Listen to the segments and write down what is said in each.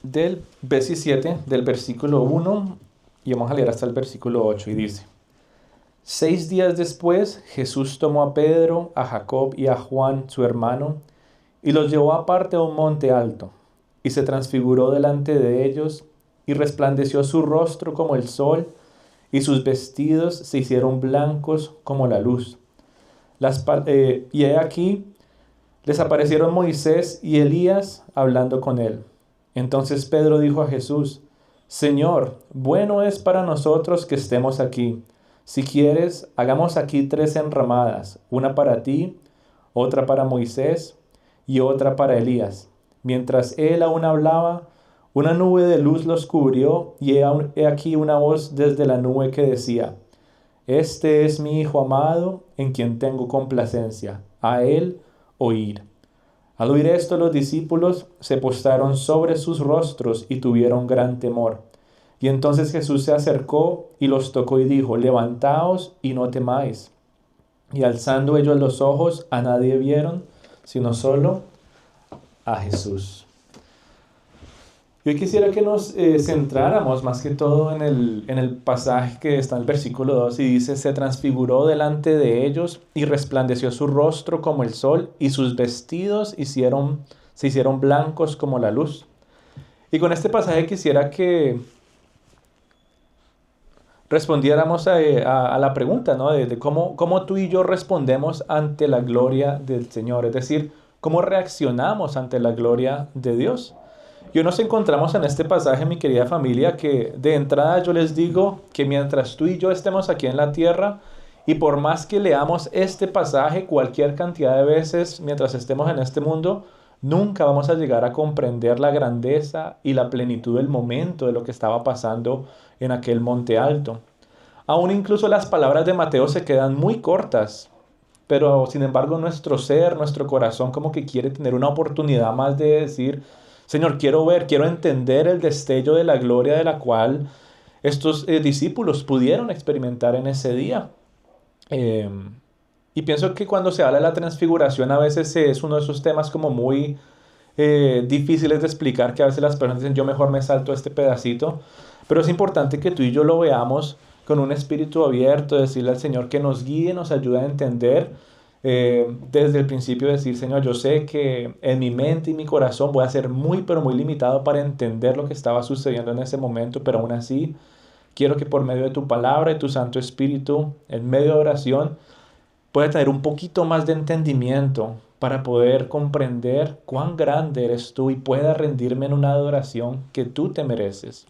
del 17, del versículo 1, y vamos a leer hasta el versículo 8, y dice: 6 días después, Jesús tomó a Pedro, a Jacob y a Juan, su hermano, y los llevó aparte a un monte alto, y se transfiguró delante de ellos, y resplandeció su rostro como el sol, y sus vestidos se hicieron blancos como la luz. Y he aquí, les aparecieron Moisés y Elías hablando con él. Entonces Pedro dijo a Jesús: Señor, bueno es para nosotros que estemos aquí. Si quieres, hagamos aquí 3 enramadas, una para ti, otra para Moisés y otra para Elías. Mientras él aún hablaba, una nube de luz los cubrió, y he aquí una voz desde la nube que decía: Este es mi Hijo amado, en quien tengo complacencia. A él oír. Al oír esto, los discípulos se postraron sobre sus rostros y tuvieron gran temor. Y entonces Jesús se acercó y los tocó y dijo: Levantaos y no temáis. Y alzando ellos los ojos, a nadie vieron, sino solo a Jesús. Yo quisiera que nos centráramos más que todo en el pasaje que está en el versículo 2 y dice: se transfiguró delante de ellos y resplandeció su rostro como el sol, y sus vestidos se hicieron blancos como la luz. Y con este pasaje quisiera que respondiéramos a la pregunta, ¿no? De cómo tú y yo respondemos ante la gloria del Señor, es decir, cómo reaccionamos ante la gloria de Dios. Y hoy nos encontramos en este pasaje, mi querida familia, que de entrada yo les digo que mientras tú y yo estemos aquí en la tierra, y por más que leamos este pasaje cualquier cantidad de veces mientras estemos en este mundo, nunca vamos a llegar a comprender la grandeza y la plenitud del momento de lo que estaba pasando en aquel monte alto. Aún incluso las palabras de Mateo se quedan muy cortas, pero sin embargo nuestro ser, nuestro corazón como que quiere tener una oportunidad más de decir: Señor, quiero ver, quiero entender el destello de la gloria de la cual estos discípulos pudieron experimentar en ese día. Eh, y pienso que cuando se habla de la transfiguración a veces es uno de esos temas como muy difíciles de explicar, que a veces las personas dicen: yo mejor me salto este pedacito. Pero es importante que tú y yo lo veamos con un espíritu abierto, decirle al Señor que nos guíe, nos ayude a entender. Desde el principio decir: Señor, yo sé que en mi mente y mi corazón voy a ser muy, pero muy limitado para entender lo que estaba sucediendo en ese momento, pero aún así quiero que por medio de tu palabra y tu Santo Espíritu, en medio de oración, pueda tener un poquito más de entendimiento para poder comprender cuán grande eres tú y pueda rendirme en una adoración que tú te mereces.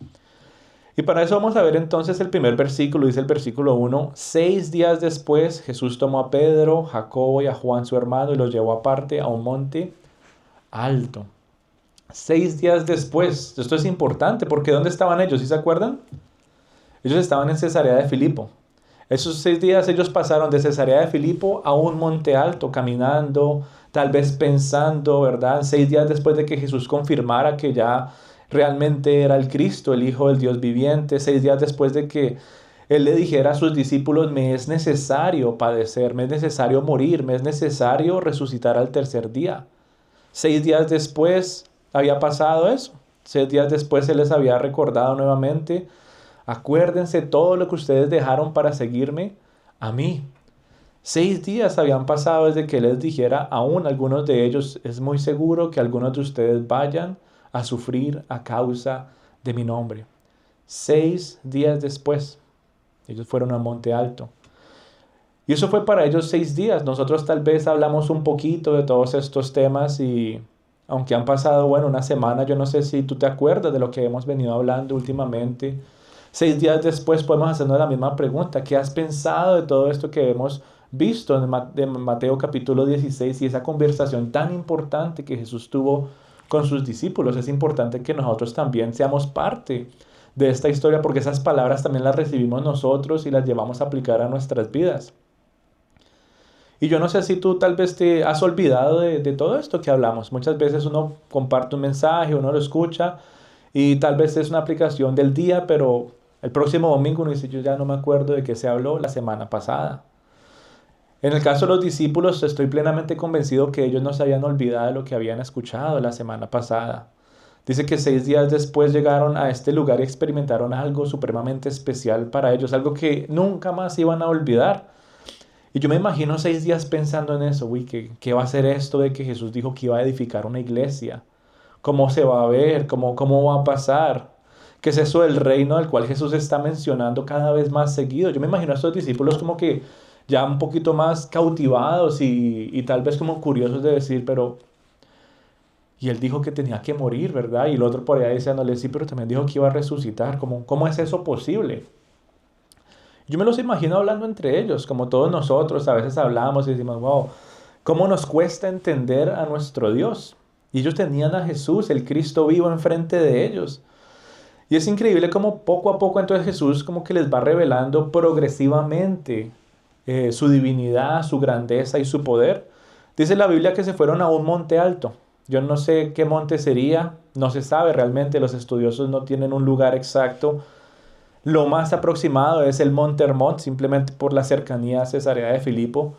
Y para eso vamos a ver entonces el primer versículo. Dice el versículo 1: 6 días después, Jesús tomó a Pedro, Jacobo y a Juan su hermano y los llevó aparte a un monte alto. 6 días después. Esto es importante porque ¿dónde estaban ellos? ¿Sí se acuerdan? Ellos estaban en Cesarea de Filipo. Esos 6 días ellos pasaron de Cesarea de Filipo a un monte alto, caminando, tal vez pensando, ¿verdad? 6 días después de que Jesús confirmara que ya realmente era el Cristo, el Hijo del Dios viviente. 6 días después de que Él le dijera a sus discípulos: me es necesario padecer, me es necesario morir, me es necesario resucitar al tercer día. 6 días después había pasado eso. 6 días después Él les había recordado nuevamente: acuérdense todo lo que ustedes dejaron para seguirme a mí. 6 días habían pasado desde que les dijera: aún algunos de ellos es muy seguro que algunos de ustedes vayan a sufrir a causa de mi nombre. 6 días después, ellos fueron a Monte Alto. Y eso fue para ellos 6 días. Nosotros tal vez hablamos un poquito de todos estos temas y aunque han pasado, bueno, una semana, yo no sé si tú te acuerdas de lo que hemos venido hablando últimamente. 6 días después podemos hacernos la misma pregunta: ¿qué has pensado de todo esto que hemos visto en Mateo capítulo 16 y esa conversación tan importante que Jesús tuvo con sus discípulos? Es importante que nosotros también seamos parte de esta historia porque esas palabras también las recibimos nosotros y las llevamos a aplicar a nuestras vidas. Y yo no sé si tú tal vez te has olvidado de todo esto que hablamos. Muchas veces uno comparte un mensaje, uno lo escucha y tal vez es una aplicación del día, pero el próximo domingo uno dice: yo ya no me acuerdo de qué se habló la semana pasada. En el caso de los discípulos, estoy plenamente convencido que ellos no se habían olvidado de lo que habían escuchado la semana pasada. Dice que 6 días después llegaron a este lugar y experimentaron algo supremamente especial para ellos, algo que nunca más iban a olvidar. Y yo me imagino 6 días pensando en eso, uy, ¿qué va a ser esto de que Jesús dijo que iba a edificar una iglesia? ¿Cómo se va a ver? ¿Cómo va a pasar? ¿Qué es eso del reino del cual Jesús está mencionando cada vez más seguido? Yo me imagino a estos discípulos como que ya un poquito más cautivados y tal vez como curiosos de decir, pero... Y él dijo que tenía que morir, ¿verdad? Y el otro por allá diciéndole, sí, pero también dijo que iba a resucitar. ¿Cómo es eso posible? Yo me los imagino hablando entre ellos, como todos nosotros a veces hablamos y decimos, wow, ¿cómo nos cuesta entender a nuestro Dios? Y ellos tenían a Jesús, el Cristo vivo, enfrente de ellos. Y es increíble cómo poco a poco entonces Jesús como que les va revelando progresivamente su divinidad, su grandeza y su poder. Dice la Biblia que se fueron a un monte alto. Yo no sé qué monte sería, no se sabe realmente, los estudiosos no tienen un lugar exacto. Lo más aproximado es el Monte Hermón, simplemente por la cercanía a Cesarea de Filipo.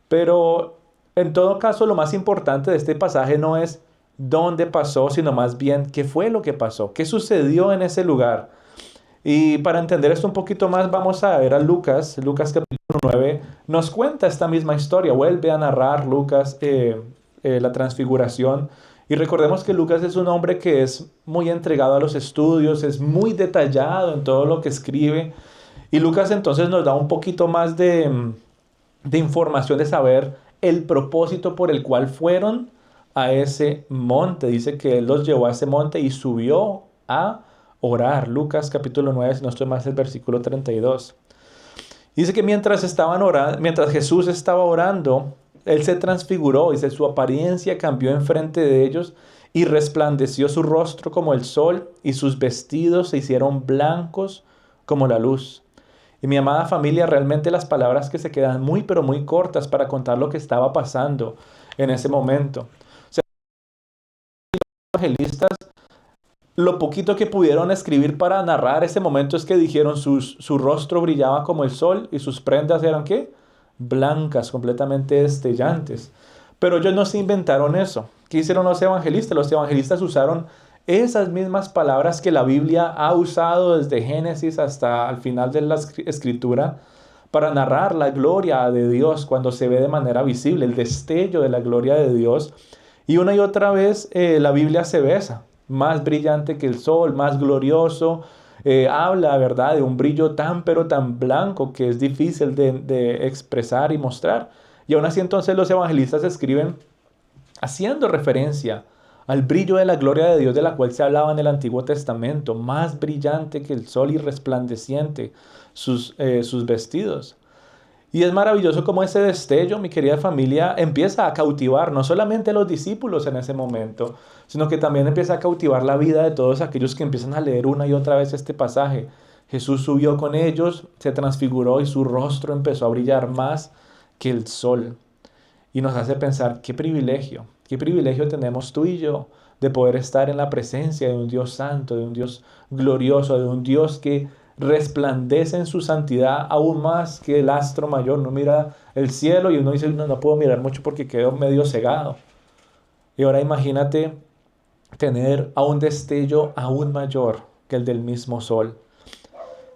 Pero en todo caso, lo más importante de este pasaje no es dónde pasó, sino más bien qué fue lo que pasó, qué sucedió en ese lugar. Y para entender esto un poquito más, vamos a ver a Lucas. Lucas capítulo 9 nos cuenta esta misma historia. Vuelve a narrar Lucas la transfiguración. Y recordemos que Lucas es un hombre que es muy entregado a los estudios, es muy detallado en todo lo que escribe. Y Lucas entonces nos da un poquito más de información de saber el propósito por el cual fueron a ese monte. Dice que él los llevó a ese monte y subió a orar. Lucas capítulo 9, si no estoy mal, es el versículo 32. Dice que mientras Jesús estaba orando, él se transfiguró, dice, su apariencia cambió enfrente de ellos y resplandeció su rostro como el sol y sus vestidos se hicieron blancos como la luz. Y mi amada familia, realmente las palabras que se quedan muy pero muy cortas para contar lo que estaba pasando en ese momento. O sea, los evangelistas, lo poquito que pudieron escribir para narrar ese momento es que dijeron su rostro brillaba como el sol y sus prendas eran ¿qué? Blancas, completamente destellantes. Pero ellos no se inventaron eso. ¿Qué hicieron los evangelistas? Los evangelistas usaron esas mismas palabras que la Biblia ha usado desde Génesis hasta el final de la escritura para narrar la gloria de Dios cuando se ve de manera visible, el destello de la gloria de Dios. Y una y otra vez la Biblia se besa, más brillante que el sol, más glorioso. Habla, ¿verdad?, de un brillo tan pero tan blanco que es difícil de expresar y mostrar. Y aún así entonces los evangelistas escriben haciendo referencia al brillo de la gloria de Dios de la cual se hablaba en el Antiguo Testamento, más brillante que el sol y resplandeciente sus vestidos. Y es maravilloso cómo ese destello, mi querida familia, empieza a cautivar no solamente a los discípulos en ese momento, sino que también empieza a cautivar la vida de todos aquellos que empiezan a leer una y otra vez este pasaje. Jesús subió con ellos, se transfiguró y su rostro empezó a brillar más que el sol. Y nos hace pensar, qué privilegio tenemos tú y yo de poder estar en la presencia de un Dios santo, de un Dios glorioso, de un Dios que resplandece en su santidad aún más que el astro mayor. No mira el cielo y uno dice, no puedo mirar mucho porque quedo medio cegado. Y ahora imagínate tener a un destello aún mayor que el del mismo sol.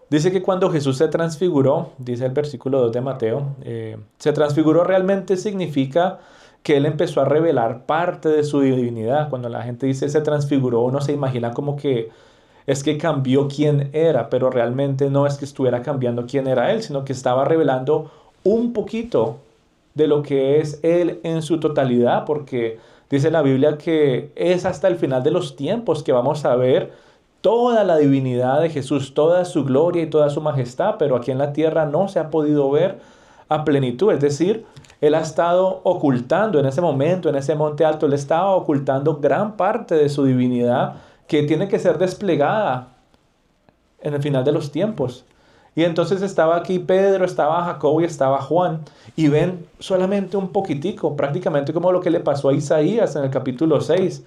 Dice que cuando Jesús se transfiguró, dice el versículo 2 de Mateo, se transfiguró realmente significa que él empezó a revelar parte de su divinidad. Cuando la gente dice se transfiguró, uno se imagina como que es que cambió quién era, pero realmente no es que estuviera cambiando quién era él, sino que estaba revelando un poquito de lo que es él en su totalidad, porque dice la Biblia que es hasta el final de los tiempos que vamos a ver toda la divinidad de Jesús, toda su gloria y toda su majestad, pero aquí en la tierra no se ha podido ver a plenitud. Es decir, él ha estado ocultando en ese momento, en ese monte alto, él estaba ocultando gran parte de su divinidad que tiene que ser desplegada en el final de los tiempos. Y entonces estaba aquí Pedro, estaba Jacobo y estaba Juan, y ven solamente un poquitico, prácticamente como lo que le pasó a Isaías en el capítulo 6,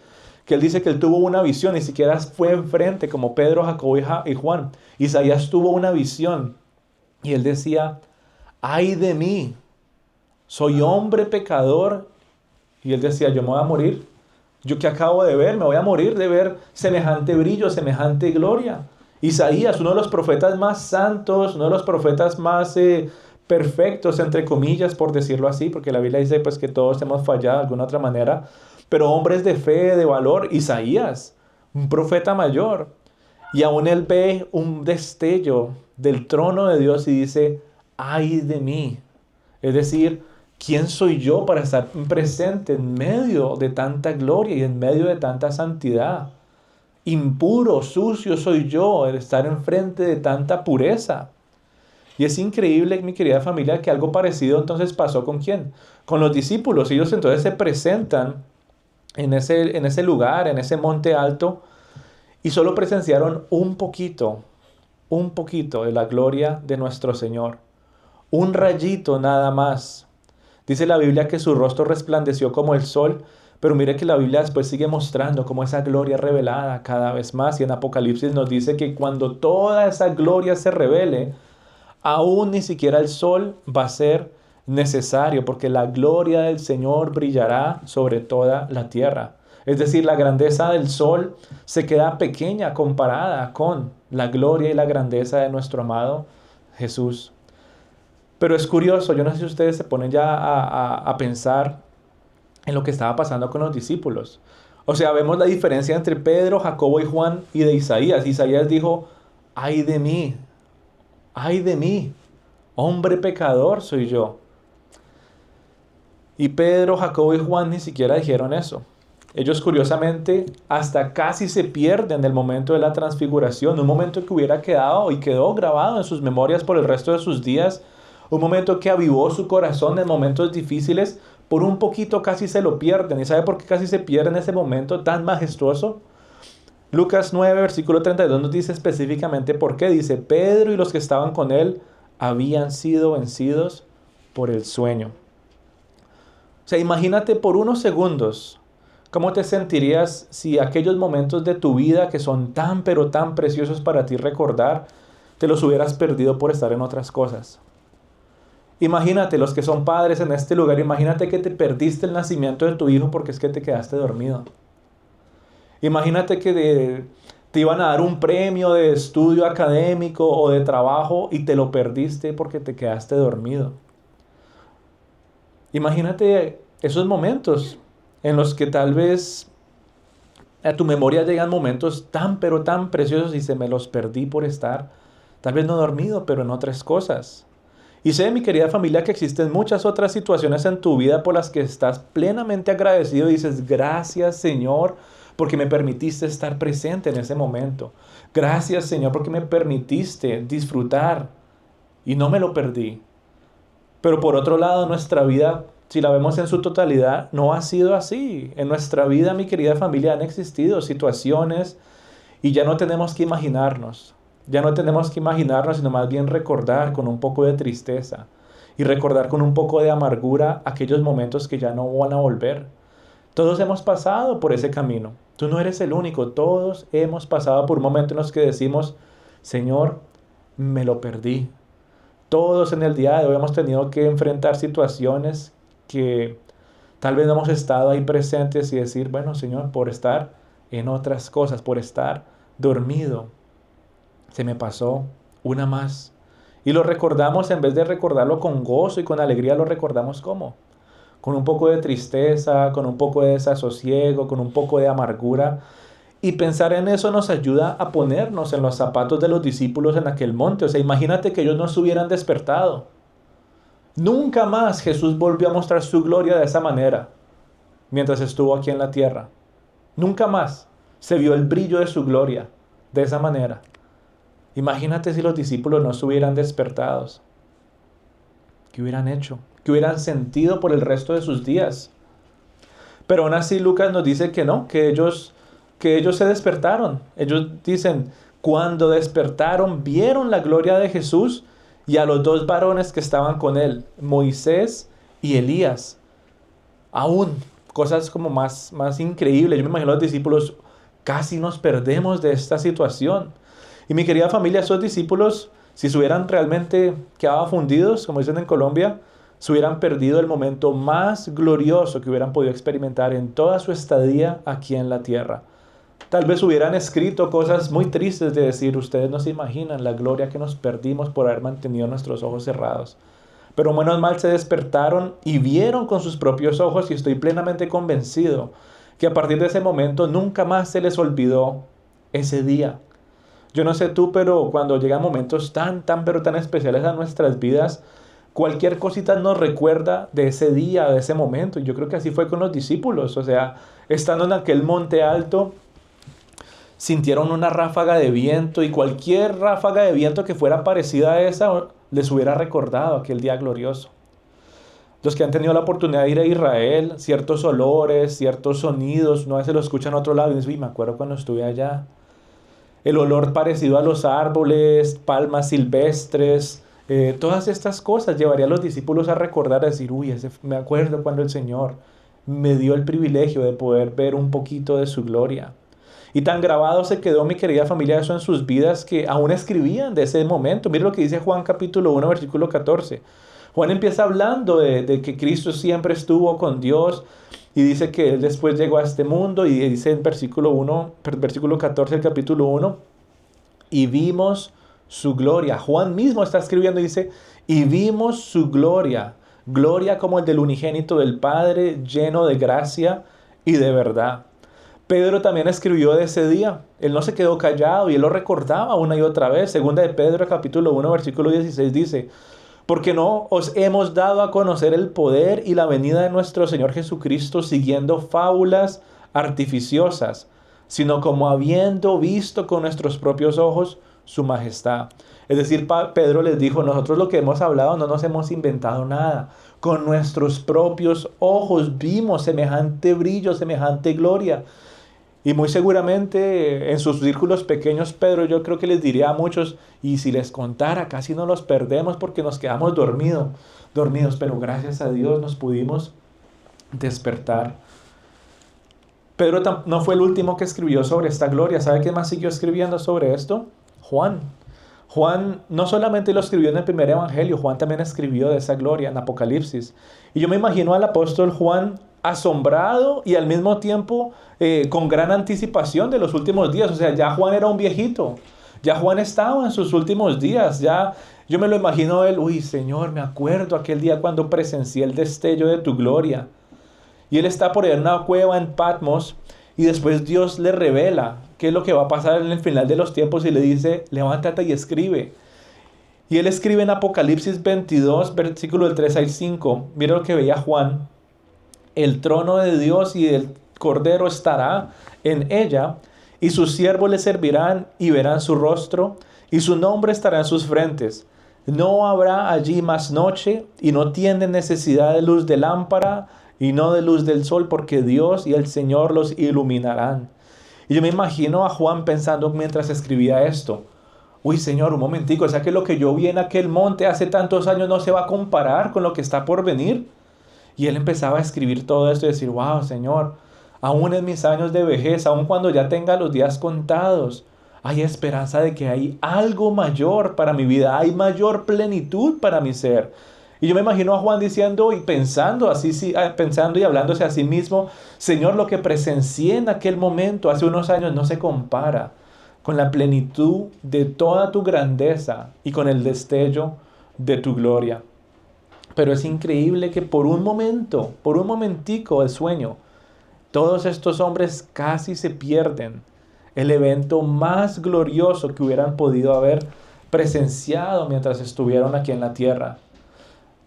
que él dice que él tuvo una visión, ni siquiera fue enfrente como Pedro, Jacobo y Juan. Isaías tuvo una visión y él decía, ay de mí, soy hombre pecador. Y él decía, yo me voy a morir, Yo que acabo de ver, me voy a morir de ver semejante brillo, semejante gloria. Isaías, uno de los profetas más santos, uno de los profetas más perfectos, entre comillas, por decirlo así, porque la Biblia dice pues que todos hemos fallado de alguna otra manera, pero hombres de fe, de valor, Isaías, un profeta mayor, y aún él ve un destello del trono de Dios y dice, ay de mí. Es decir, ¿quién soy yo para estar presente en medio de tanta gloria y en medio de tanta santidad? Impuro, sucio soy yo, el estar enfrente de tanta pureza. Y es increíble, mi querida familia, que algo parecido entonces pasó ¿con quién? Con los discípulos. Ellos entonces se presentan en ese lugar, en ese monte alto, y solo presenciaron un poquito de la gloria de nuestro Señor. Un rayito nada más. Dice la Biblia que su rostro resplandeció como el sol, pero mire que la Biblia después sigue mostrando como esa gloria revelada cada vez más. Y en Apocalipsis nos dice que cuando toda esa gloria se revele, aún ni siquiera el sol va a ser necesario, porque la gloria del Señor brillará sobre toda la tierra. Es decir, la grandeza del sol se queda pequeña comparada con la gloria y la grandeza de nuestro amado Jesús. Pero es curioso, yo no sé si ustedes se ponen ya a pensar en lo que estaba pasando con los discípulos. O sea, vemos la diferencia entre Pedro, Jacobo y Juan y de Isaías. Isaías dijo, ay de mí, hombre pecador soy yo. Y Pedro, Jacobo y Juan ni siquiera dijeron eso. Ellos curiosamente hasta casi se pierden el momento de la transfiguración, un momento que hubiera quedado y quedó grabado en sus memorias por el resto de sus días, un momento que avivó su corazón en momentos difíciles, por un poquito casi se lo pierden. ¿Y sabe por qué casi se pierden ese momento tan majestuoso? Lucas 9, versículo 32 nos dice específicamente por qué. Dice, Pedro y los que estaban con él habían sido vencidos por el sueño. O sea, imagínate por unos segundos cómo te sentirías si aquellos momentos de tu vida que son tan pero tan preciosos para ti recordar, te los hubieras perdido por estar en otras cosas. Imagínate los que son padres en este lugar, imagínate que te perdiste el nacimiento de tu hijo porque es que te quedaste dormido. Imagínate que te iban a dar un premio de estudio académico o de trabajo y te lo perdiste porque te quedaste dormido. Imagínate esos momentos en los que tal vez a tu memoria llegan momentos tan pero tan preciosos y se me los perdí por estar, tal vez no dormido, pero en otras cosas. Y sé, mi querida familia, que existen muchas otras situaciones en tu vida por las que estás plenamente agradecido y dices, gracias Señor, porque me permitiste estar presente en ese momento. Gracias Señor, porque me permitiste disfrutar y no me lo perdí. Pero por otro lado, nuestra vida, si la vemos en su totalidad, no ha sido así. En nuestra vida, mi querida familia, han existido situaciones y ya no tenemos que imaginarnos. Ya no tenemos que imaginarnos, sino más bien recordar con un poco de tristeza y recordar con un poco de amargura aquellos momentos que ya no van a volver. Todos hemos pasado por ese camino. Tú no eres el único. Todos hemos pasado por un momento en los que decimos, Señor, me lo perdí. Todos en el día de hoy hemos tenido que enfrentar situaciones que tal vez no hemos estado ahí presentes y decir, bueno, Señor, por estar en otras cosas, por estar dormido, se me pasó una más. Y lo recordamos, en vez de recordarlo con gozo y con alegría, lo recordamos ¿cómo? Con un poco de tristeza, con un poco de desasosiego, con un poco de amargura. Y pensar en eso nos ayuda a ponernos en los zapatos de los discípulos en aquel monte. O sea, imagínate que ellos no se hubieran despertado. Nunca más Jesús volvió a mostrar su gloria de esa manera mientras estuvo aquí en la tierra. Nunca más se vio el brillo de su gloria de esa manera. Imagínate si los discípulos no se hubieran despertado. ¿Qué hubieran hecho? ¿Qué hubieran sentido por el resto de sus días? Pero aún así Lucas nos dice que no, que ellos se despertaron. Ellos dicen, cuando despertaron, vieron la gloria de Jesús y a los dos varones que estaban con él, Moisés y Elías. Aún, cosas como más increíbles. Yo me imagino a los discípulos, casi nos perdemos de esta situación. Y mi querida familia, esos discípulos, si se hubieran realmente quedado fundidos, como dicen en Colombia, se hubieran perdido el momento más glorioso que hubieran podido experimentar en toda su estadía aquí en la tierra. Tal vez hubieran escrito cosas muy tristes de decir, ustedes no se imaginan la gloria que nos perdimos por haber mantenido nuestros ojos cerrados. Pero menos mal se despertaron y vieron con sus propios ojos, y estoy plenamente convencido que a partir de ese momento nunca más se les olvidó ese día. Yo no sé tú, pero cuando llegan momentos pero tan especiales a nuestras vidas, cualquier cosita nos recuerda de ese día, de ese momento. Y yo creo que así fue con los discípulos. O sea, estando en aquel monte alto, sintieron una ráfaga de viento, y cualquier ráfaga de viento que fuera parecida a esa les hubiera recordado aquel día glorioso. Los que han tenido la oportunidad de ir a Israel, ciertos olores, ciertos sonidos, no se lo escuchan a otro lado y dicen, uy, me acuerdo cuando estuve allá. El olor parecido a los árboles, palmas silvestres, todas estas cosas llevaría a los discípulos a recordar, a decir, uy, me acuerdo cuando el Señor me dio el privilegio de poder ver un poquito de su gloria. Y tan grabado se quedó, mi querida familia, eso en sus vidas, que aún escribían de ese momento. Mira lo que dice Juan capítulo 1, versículo 14. Juan empieza hablando de que Cristo siempre estuvo con Dios, y dice que Él después llegó a este mundo, y dice en versículo 14 del capítulo 1, y vimos su gloria. Juan mismo está escribiendo y dice, y vimos su gloria, gloria como el del unigénito del Padre, lleno de gracia y de verdad. Pedro también escribió de ese día. Él no se quedó callado y él lo recordaba una y otra vez. Segunda de Pedro capítulo 1 versículo 16 dice, porque no os hemos dado a conocer el poder y la venida de nuestro Señor Jesucristo siguiendo fábulas artificiosas, sino como habiendo visto con nuestros propios ojos su majestad. Es decir, Pedro les dijo, nosotros lo que hemos hablado no nos hemos inventado nada. Con nuestros propios ojos vimos semejante brillo, semejante gloria. Y muy seguramente en sus círculos pequeños, Pedro, yo creo que les diría a muchos, y si les contara, casi no los perdemos porque nos quedamos dormidos, pero gracias a Dios nos pudimos despertar. Pedro no fue el último que escribió sobre esta gloria. ¿Sabe qué más siguió escribiendo sobre esto? Juan. Juan no solamente lo escribió en el primer evangelio, Juan también escribió de esa gloria en Apocalipsis. Y yo me imagino al apóstol Juan asombrado y al mismo tiempo con gran anticipación de los últimos días. O sea, ya Juan era un viejito, ya Juan estaba en sus últimos días, ya yo me lo imagino él, uy Señor, me acuerdo aquel día cuando presencié el destello de tu gloria. Y él está por ahí en una cueva en Patmos, y después Dios le revela qué es lo que va a pasar en el final de los tiempos y le dice, levántate y escribe. Y él escribe en Apocalipsis 22, versículo del 3 al 5. Mira lo que veía Juan. El trono de Dios y del Cordero estará en ella, y sus siervos le servirán y verán su rostro, y su nombre estará en sus frentes. No habrá allí más noche, y no tienen necesidad de luz de lámpara, y no de luz del sol, porque Dios y el Señor los iluminarán. Y yo me imagino a Juan pensando mientras escribía esto, uy Señor, un momentico, o sea que lo que yo vi en aquel monte hace tantos años no se va a comparar con lo que está por venir. Y él empezaba a escribir todo esto y decir, wow Señor, aún en mis años de vejez, aún cuando ya tenga los días contados, hay esperanza de que hay algo mayor para mi vida, hay mayor plenitud para mi ser. Y yo me imagino a Juan diciendo y pensando pensando y hablándose a sí mismo, Señor, lo que presencié en aquel momento hace unos años no se compara con la plenitud de toda tu grandeza y con el destello de tu gloria. Pero es increíble que por un momentico de sueño, todos estos hombres casi se pierden el evento más glorioso que hubieran podido haber presenciado mientras estuvieron aquí en la tierra.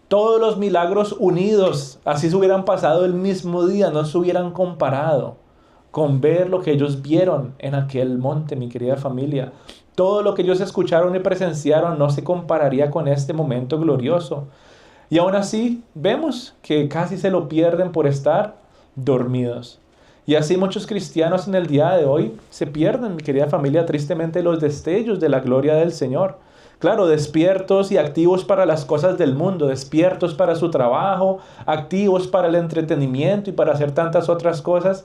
Todos los milagros unidos, así se hubieran pasado el mismo día, no se hubieran comparado con ver lo que ellos vieron en aquel monte, mi querida familia. Todo lo que ellos escucharon y presenciaron no se compararía con este momento glorioso. Y aún así vemos que casi se lo pierden por estar dormidos. Y así muchos cristianos en el día de hoy se pierden, mi querida familia, tristemente los destellos de la gloria del Señor. Claro, despiertos y activos para las cosas del mundo, despiertos para su trabajo, activos para el entretenimiento y para hacer tantas otras cosas,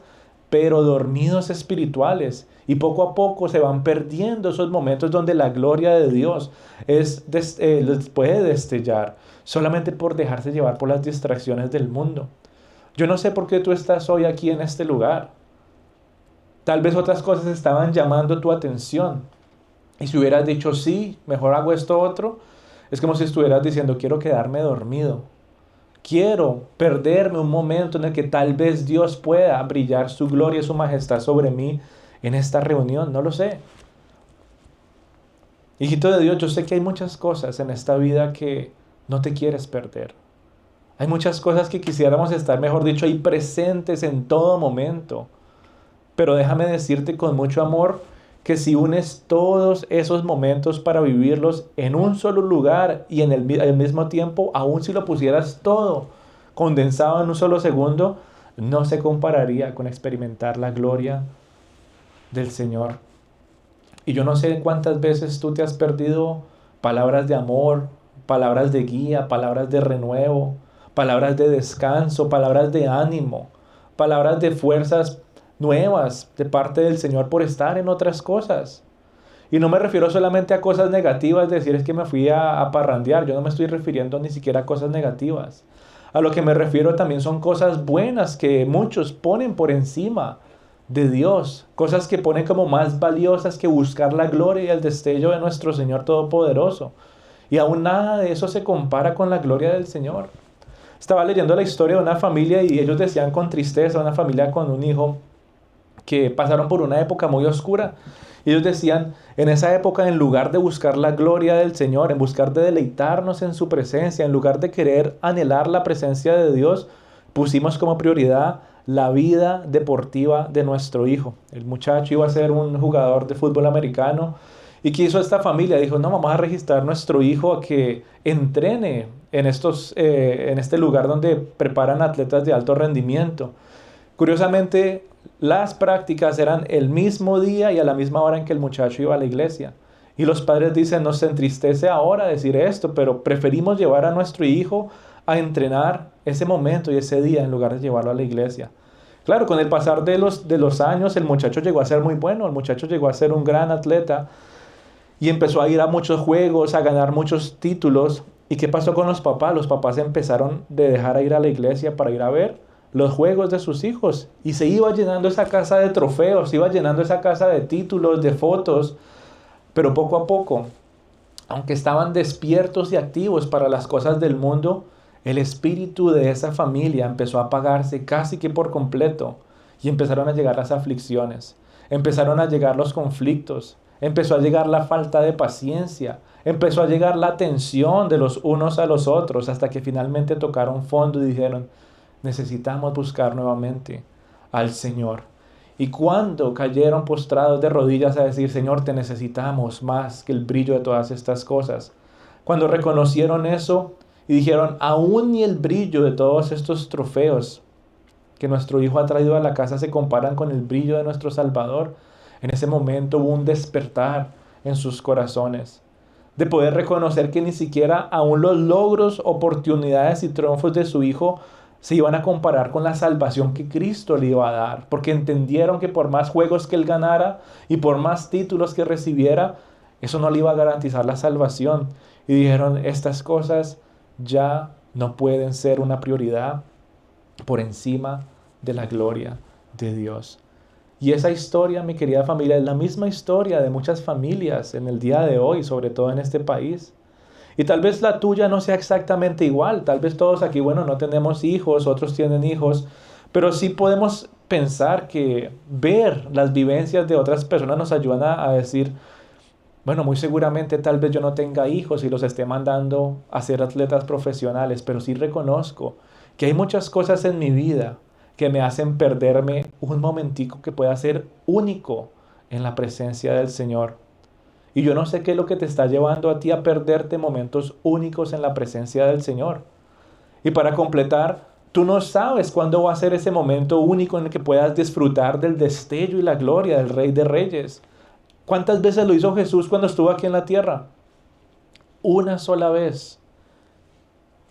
pero dormidos espirituales. Y poco a poco se van perdiendo esos momentos donde la gloria de Dios les puede destellar, solamente por dejarse llevar por las distracciones del mundo. Yo no sé por qué tú estás hoy aquí en este lugar. Tal vez otras cosas estaban llamando tu atención. Y si hubieras dicho, sí, mejor hago esto otro, es como si estuvieras diciendo, quiero quedarme dormido. Quiero perderme un momento en el que tal vez Dios pueda brillar su gloria y su majestad sobre mí en esta reunión. No lo sé. Hijito de Dios, yo sé que hay muchas cosas en esta vida que no te quieres perder. Hay muchas cosas que quisiéramos estar, mejor dicho, ahí presentes en todo momento. Pero déjame decirte con mucho amor que si unes todos esos momentos para vivirlos en un solo lugar y en al mismo tiempo, aun si lo pusieras todo condensado en un solo segundo, no se compararía con experimentar la gloria del Señor. Y yo no sé cuántas veces tú te has perdido palabras de amor, palabras de guía, palabras de renuevo, palabras de descanso, palabras de ánimo, palabras de fuerzas nuevas de parte del Señor por estar en otras cosas. Y no me refiero solamente a cosas negativas, decir es que me fui a parrandear, yo no me estoy refiriendo ni siquiera a cosas negativas. A lo que me refiero también son cosas buenas que muchos ponen por encima de Dios, cosas que ponen como más valiosas que buscar la gloria y el destello de nuestro Señor Todopoderoso. Y aún nada de eso se compara con la gloria del Señor. Estaba leyendo la historia de una familia y ellos decían con tristeza, una familia con un hijo, que pasaron por una época muy oscura. Y ellos decían, en esa época, en lugar de buscar la gloria del Señor, en buscar de deleitarnos en su presencia, en lugar de querer anhelar la presencia de Dios, pusimos como prioridad la vida deportiva de nuestro hijo. El muchacho iba a ser un jugador de fútbol americano. ¿Y qué hizo esta familia? Dijo, no, vamos a registrar nuestro hijo a que entrene en este lugar donde preparan atletas de alto rendimiento. Curiosamente, las prácticas eran el mismo día y a la misma hora en que el muchacho iba a la iglesia. Y los padres dicen, nos entristece ahora decir esto, pero preferimos llevar a nuestro hijo a entrenar ese momento y ese día en lugar de llevarlo a la iglesia. Claro, con el pasar de los años, el muchacho llegó a ser muy bueno, el muchacho llegó a ser un gran atleta y empezó a ir a muchos juegos, a ganar muchos títulos. ¿Y qué pasó con los papás? Los papás empezaron de dejar a ir a la iglesia para ir a ver los juegos de sus hijos. Y se iba llenando esa casa de trofeos, se iba llenando esa casa de títulos, de fotos. Pero poco a poco, aunque estaban despiertos y activos para las cosas del mundo, el espíritu de esa familia empezó a apagarse casi que por completo. Y empezaron a llegar las aflicciones, empezaron a llegar los conflictos, empezó a llegar la falta de paciencia, empezó a llegar la tensión de los unos a los otros, hasta que finalmente tocaron fondo y dijeron, necesitamos buscar nuevamente al Señor. Y cuando cayeron postrados de rodillas a decir, Señor, te necesitamos más que el brillo de todas estas cosas. Cuando reconocieron eso y dijeron, aún ni el brillo de todos estos trofeos que nuestro Hijo ha traído a la casa se comparan con el brillo de nuestro Salvador, en ese momento hubo un despertar en sus corazones, de poder reconocer que ni siquiera aún los logros, oportunidades y triunfos de su Hijo se iban a comparar con la salvación que Cristo le iba a dar, porque entendieron que por más juegos que él ganara y por más títulos que recibiera, eso no le iba a garantizar la salvación. Y dijeron, estas cosas ya no pueden ser una prioridad por encima de la gloria de Dios. Y esa historia, mi querida familia, es la misma historia de muchas familias en el día de hoy, sobre todo en este país. Y tal vez la tuya no sea exactamente igual. Tal vez todos aquí, bueno, no tenemos hijos, otros tienen hijos, pero sí podemos pensar que ver las vivencias de otras personas nos ayudan a decir, bueno, muy seguramente tal vez yo no tenga hijos y los esté mandando a ser atletas profesionales, pero sí reconozco que hay muchas cosas en mi vida que me hacen perderme un momentico que pueda ser único en la presencia del Señor. Y yo no sé qué es lo que te está llevando a ti a perderte momentos únicos en la presencia del Señor. Y para completar, tú no sabes cuándo va a ser ese momento único en el que puedas disfrutar del destello y la gloria del Rey de Reyes. ¿Cuántas veces lo hizo Jesús cuando estuvo aquí en la tierra? Una sola vez.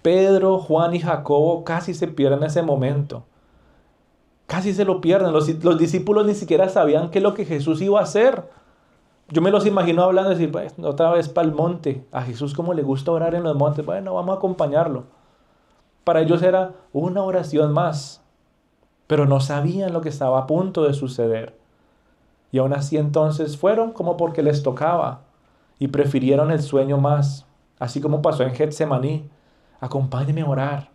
Pedro, Juan y Jacobo casi se pierden ese momento. Casi se lo pierden. Los discípulos ni siquiera sabían qué es lo que Jesús iba a hacer. Yo me los imagino hablando y decir, pues, otra vez para el monte. A Jesús como le gusta orar en los montes, bueno, vamos a acompañarlo. Para ellos era una oración más, pero no sabían lo que estaba a punto de suceder. Y aún así entonces fueron como porque les tocaba y prefirieron el sueño más, así como pasó en Getsemaní. Acompáñeme a orar.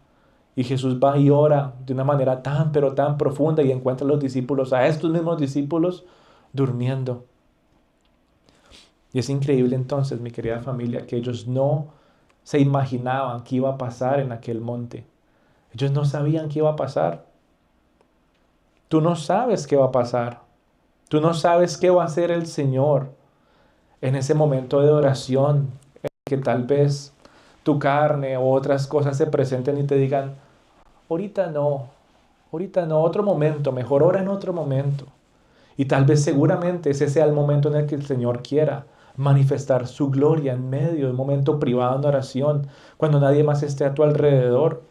Y Jesús va y ora de una manera tan, pero tan profunda y encuentra a los discípulos, a estos mismos discípulos, durmiendo. Y es increíble entonces, mi querida familia, que ellos no se imaginaban qué iba a pasar en aquel monte. Ellos no sabían qué iba a pasar. Tú no sabes qué va a pasar. Tú no sabes qué va a hacer el Señor en ese momento de oración, en que tal vez tu carne o otras cosas se presenten y te digan, ahorita no, otro momento, mejor ora en otro momento. Y tal vez seguramente ese sea el momento en el que el Señor quiera manifestar su gloria en medio de un momento privado en oración, cuando nadie más esté a tu alrededor.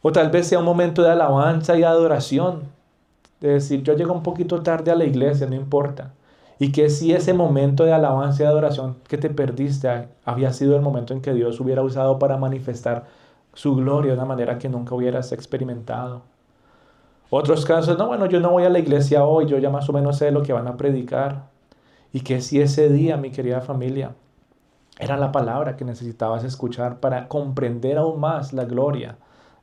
O tal vez sea un momento de alabanza y adoración, de decir, yo llego un poquito tarde a la iglesia, no importa. Y que si ese momento de alabanza y adoración que te perdiste había sido el momento en que Dios hubiera usado para manifestar su gloria de una manera que nunca hubieras experimentado. Otros casos, no, bueno, yo no voy a la iglesia hoy, yo ya más o menos sé lo que van a predicar. Y que si ese día, mi querida familia, era la palabra que necesitabas escuchar para comprender aún más la gloria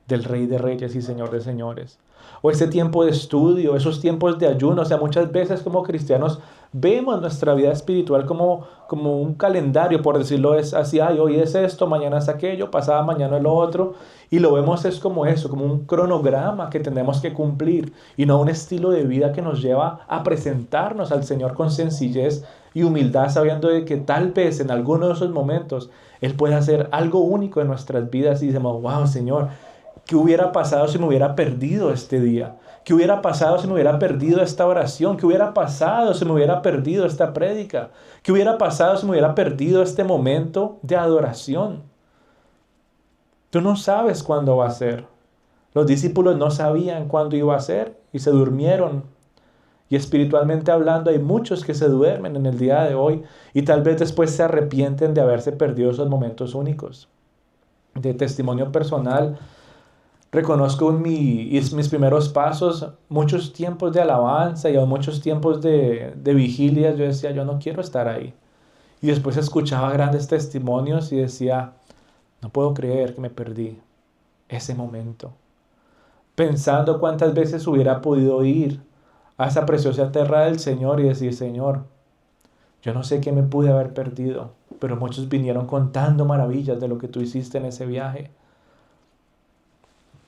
del Rey de Reyes y Señor de Señores. O ese tiempo de estudio, esos tiempos de ayuno. O sea, muchas veces como cristianos vemos nuestra vida espiritual como un calendario, por decirlo es así, ay, hoy es esto, mañana es aquello, pasada mañana es lo otro. Y lo vemos es como eso, como un cronograma que tenemos que cumplir y no un estilo de vida que nos lleva a presentarnos al Señor con sencillez y humildad, sabiendo de que tal vez en alguno de esos momentos Él puede hacer algo único en nuestras vidas y decimos, wow, Señor, ¿qué hubiera pasado si me hubiera perdido este día? ¿Qué hubiera pasado si me hubiera perdido esta oración? ¿Qué hubiera pasado si me hubiera perdido esta prédica? ¿Qué hubiera pasado si me hubiera perdido este momento de adoración? Tú no sabes cuándo va a ser. Los discípulos no sabían cuándo iba a ser y se durmieron. Y espiritualmente hablando, hay muchos que se duermen en el día de hoy y tal vez después se arrepienten de haberse perdido esos momentos únicos. De testimonio personal, reconozco en mis primeros pasos, muchos tiempos de alabanza y muchos tiempos de vigilia, yo decía, yo no quiero estar ahí. Y después escuchaba grandes testimonios y decía, no puedo creer que me perdí ese momento. Pensando cuántas veces hubiera podido ir a esa preciosa tierra del Señor y decir, Señor, yo no sé qué me pude haber perdido, pero muchos vinieron contando maravillas de lo que tú hiciste en ese viaje.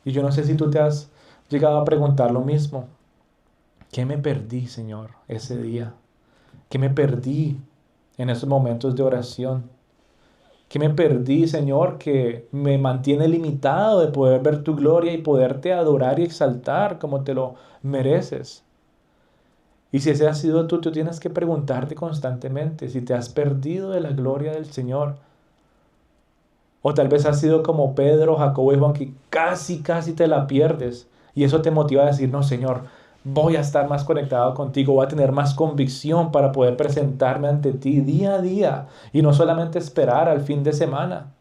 Y yo no sé si tú te has llegado a preguntar lo mismo. ¿Qué me perdí, Señor, ese día? ¿Qué me perdí en esos momentos de oración? ¿Qué me perdí, Señor, que me mantiene limitado de poder ver tu gloria y poderte adorar y exaltar como te lo mereces? Y si ese has sido tú, tú tienes que preguntarte constantemente si te has perdido de la gloria del Señor. O tal vez has sido como Pedro, Jacobo y Juan, que casi te la pierdes. Y eso te motiva a decir, no, Señor, voy a estar más conectado contigo, voy a tener más convicción para poder presentarme ante ti día a día y no solamente esperar al fin de semana.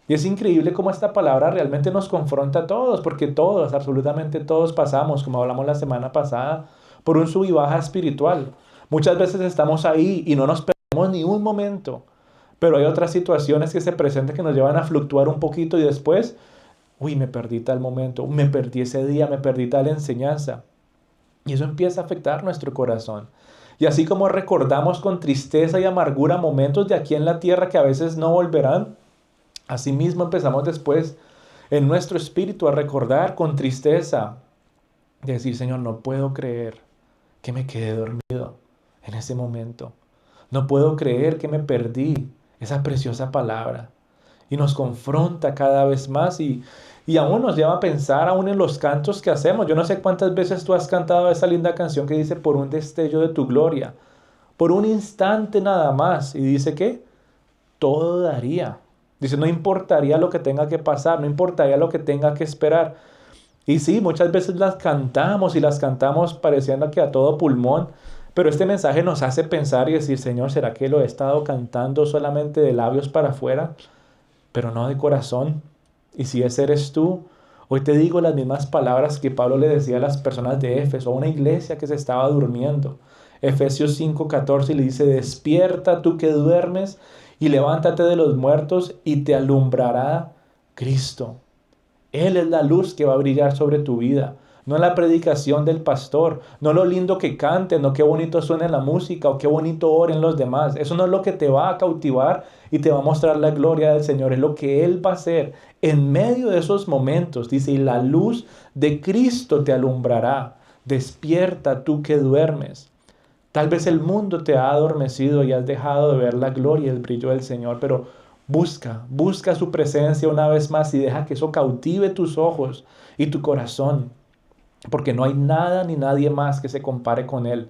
Y es increíble cómo esta palabra realmente nos confronta a todos, porque todos, absolutamente todos pasamos, como hablamos la semana pasada, por un sub y baja espiritual. Muchas veces estamos ahí y no nos perdemos ni un momento, pero hay otras situaciones que se presentan que nos llevan a fluctuar un poquito y después, uy, me perdí tal momento, me perdí ese día, me perdí tal enseñanza. Y eso empieza a afectar nuestro corazón. Y así como recordamos con tristeza y amargura momentos de aquí en la tierra que a veces no volverán, asimismo empezamos después en nuestro espíritu a recordar con tristeza, de decir, Señor, no puedo creer que me quedé dormido en ese momento. No puedo creer que me perdí esa preciosa palabra. Y nos confronta cada vez más y aún nos lleva a pensar aún en los cantos que hacemos. Yo no sé cuántas veces tú has cantado esa linda canción que dice, por un destello de tu gloria, por un instante nada más. Y dice que todo daría. Dice, no importaría lo que tenga que pasar, no importaría lo que tenga que esperar. Y sí, muchas veces las cantamos y las cantamos pareciendo que a todo pulmón, pero este mensaje nos hace pensar y decir, Señor, ¿será que lo he estado cantando solamente de labios para afuera, pero no de corazón? Y si ese eres tú, hoy te digo las mismas palabras que Pablo le decía a las personas de Éfeso, a una iglesia que se estaba durmiendo. Efesios 5:14 le dice, despierta tú que duermes y levántate de los muertos y te alumbrará Cristo. Él es la luz que va a brillar sobre tu vida, no la predicación del pastor, no lo lindo que cante, no qué bonito suene la música o qué bonito oren los demás. Eso no es lo que te va a cautivar y te va a mostrar la gloria del Señor, es lo que Él va a hacer en medio de esos momentos. Dice, y la luz de Cristo te alumbrará. Despierta tú que duermes. Tal vez el mundo te ha adormecido y has dejado de ver la gloria y el brillo del Señor, pero busca su presencia una vez más y deja que eso cautive tus ojos y tu corazón, porque no hay nada ni nadie más que se compare con Él.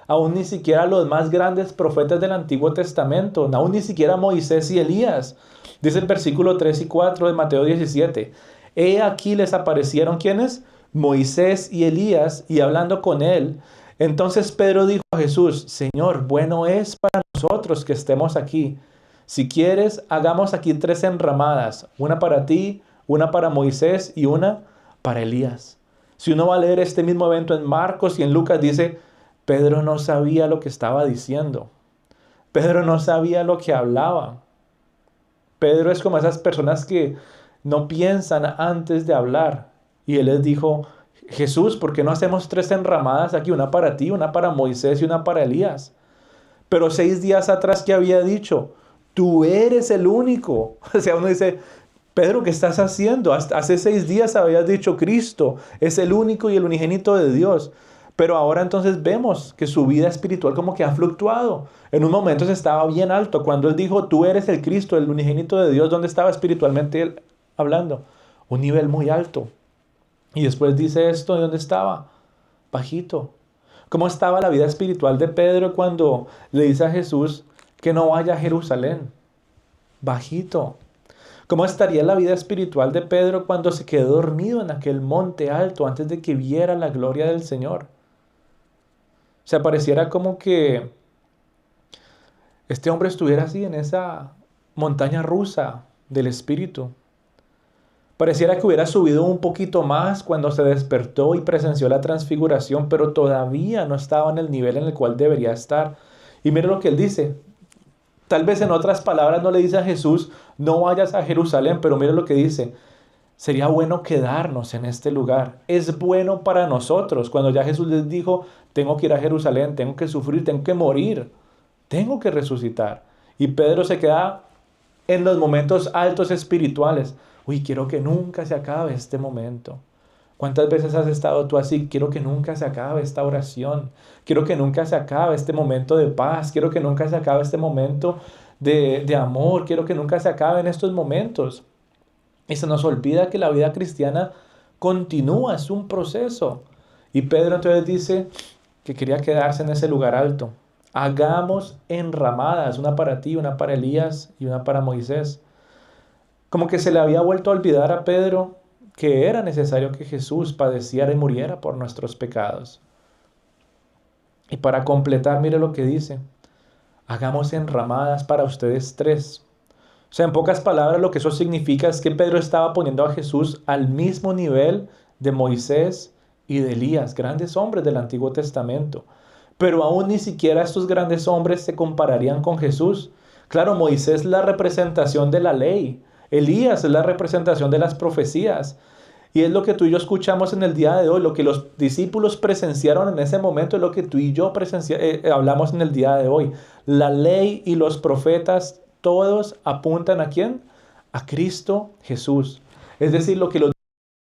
Aún ni siquiera los más grandes profetas del Antiguo Testamento, aún ni siquiera Moisés y Elías. Dice el versículo 3 y 4 de Mateo 17. He aquí les aparecieron ¿quiénes? Moisés y Elías, y hablando con él. Entonces Pedro dijo a Jesús, Señor, bueno es para nosotros que estemos aquí. Si quieres, hagamos aquí 3 enramadas, una para ti, una para Moisés y una para Elías. Si uno va a leer este mismo evento en Marcos y en Lucas, dice, Pedro no sabía lo que estaba diciendo. Pedro no sabía lo que hablaba. Pedro es como esas personas que no piensan antes de hablar. Y él les dijo, Jesús, ¿por qué no hacemos 3 enramadas aquí? Una para ti, una para Moisés y una para Elías. Pero 6 días atrás, ¿qué había dicho? Tú eres el único. O sea, uno dice, Pedro, ¿qué estás haciendo? Hace 6 días habías dicho, Cristo es el único y el unigénito de Dios. Pero ahora entonces vemos que su vida espiritual como que ha fluctuado. En un momento se estaba bien alto. Cuando él dijo, tú eres el Cristo, el unigénito de Dios, ¿dónde estaba espiritualmente él hablando? Un nivel muy alto. Y después dice esto, ¿de dónde estaba? Bajito. ¿Cómo estaba la vida espiritual de Pedro cuando le dice a Jesús que no vaya a Jerusalén? Bajito. ¿Cómo estaría la vida espiritual de Pedro cuando se quedó dormido en aquel monte alto antes de que viera la gloria del Señor? O sea, pareciera como que este hombre estuviera así en esa montaña rusa del espíritu. Pareciera que hubiera subido un poquito más cuando se despertó y presenció la transfiguración, pero todavía no estaba en el nivel en el cual debería estar. Y mire lo que él dice. Tal vez en otras palabras no le dice a Jesús, no vayas a Jerusalén, pero mire lo que dice. Sería bueno quedarnos en este lugar. Es bueno para nosotros. Cuando ya Jesús les dijo, tengo que ir a Jerusalén, tengo que sufrir, tengo que morir, tengo que resucitar. Y Pedro se queda en los momentos altos espirituales. Uy, quiero que nunca se acabe este momento. ¿Cuántas veces has estado tú así? Quiero que nunca se acabe esta oración. Quiero que nunca se acabe este momento de paz. Quiero que nunca se acabe este momento de amor. Quiero que nunca se acaben estos momentos. Y se nos olvida que la vida cristiana continúa, es un proceso. Y Pedro entonces dice que quería quedarse en ese lugar alto. Hagamos enramadas, una para ti, una para Elías y una para Moisés. Como que se le había vuelto a olvidar a Pedro que era necesario que Jesús padeciera y muriera por nuestros pecados. Y para completar, mire lo que dice. Hagamos enramadas para ustedes 3. O sea, en pocas palabras, lo que eso significa es que Pedro estaba poniendo a Jesús al mismo nivel de Moisés y de Elías, grandes hombres del Antiguo Testamento. Pero aún ni siquiera estos grandes hombres se compararían con Jesús. Claro, Moisés es la representación de la ley. Elías es la representación de las profecías. Y es lo que tú y yo escuchamos en el día de hoy, lo que los discípulos presenciaron en ese momento, es lo que tú y yo hablamos en el día de hoy. La ley y los profetas, todos apuntan ¿a quién? A Cristo Jesús. Es decir, lo que los